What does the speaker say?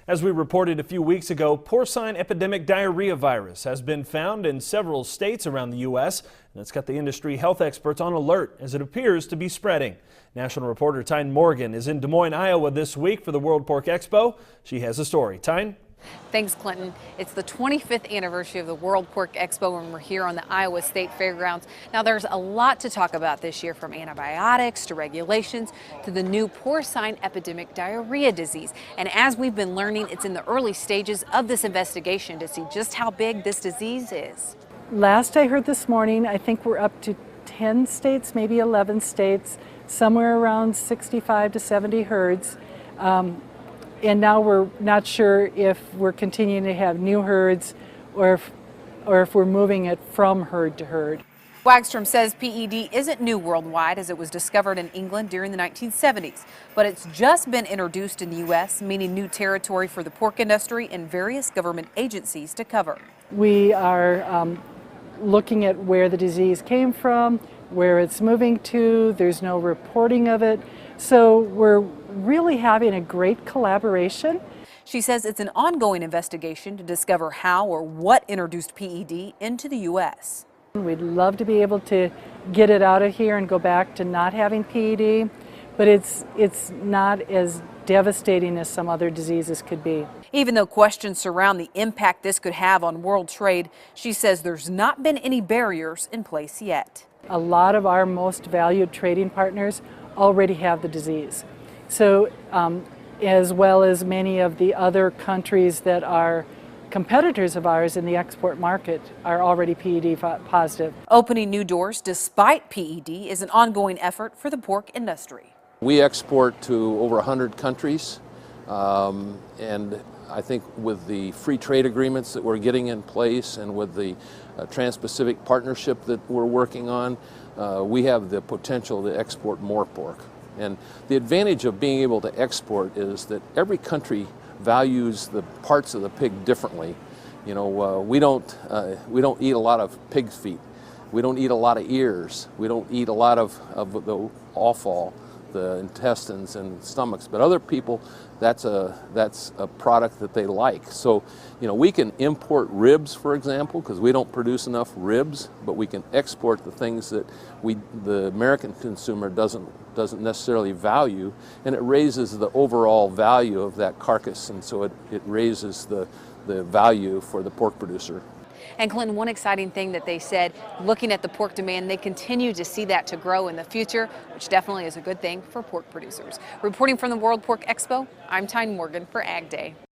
As we reported a few weeks ago, porcine epidemic diarrhea virus has been found in several states around the U.S., and it's got the industry health experts on alert as it appears to be spreading. National reporter Tyne Morgan is in Des Moines, Iowa this week for the World Pork Expo. She has a story. Tyne? Thanks, Clinton. It's the 25th anniversary of the World Pork Expo, and we're here on the Iowa State Fairgrounds. Now, there's a lot to talk about this year, from antibiotics to regulations to the new porcine epidemic diarrhea disease. And as we've been learning, it's in the early stages of this investigation to see just how big this disease is. Last I heard this morning, I think we're up to 10 states, maybe 11 states, somewhere around 65 to 70 herds. And now we're not sure if we're continuing to have new herds or if we're moving it from herd to herd. Wagstrom says PED isn't new worldwide, as it was discovered in England during the 1970s, but it's just been introduced in the U.S., meaning new territory for the pork industry and various government agencies to cover. We are looking at where the disease came from, where it's moving to. There's no reporting of it. So we're really having a great collaboration. She says it's an ongoing investigation to discover how or what introduced PED into the U.S. We'd love to be able to get it out of here and go back to not having PED, but it's not as devastating as some other diseases could be. Even though questions surround the impact this could have on world trade, she says there's not been any barriers in place yet. A lot of our most valued trading partners already have the disease. So as well as many of the other countries that are competitors of ours in the export market are already PED positive. Opening new doors despite PED is an ongoing effort for the pork industry. We export to over 100 countries, and I think with the free trade agreements that we're getting in place and with the Trans-Pacific Partnership that we're working on, we have the potential to export more pork. And the advantage of being able to export is that every country values the parts of the pig differently. You know, we don't eat a lot of pig's feet. We don't eat a lot of ears. We don't eat a lot of the offal, the intestines and stomachs. But other people, that's a product that they like. So, you know, we can import ribs, for example, because we don't produce enough ribs, but we can export the things that the American consumer doesn't necessarily value, and it raises the overall value of that carcass, and so it raises the value for the pork producer. And Clinton, one exciting thing that they said, looking at the pork demand, they continue to see that to grow in the future, which definitely is a good thing for pork producers. Reporting from the World Pork Expo, I'm Tyne Morgan for AgDay.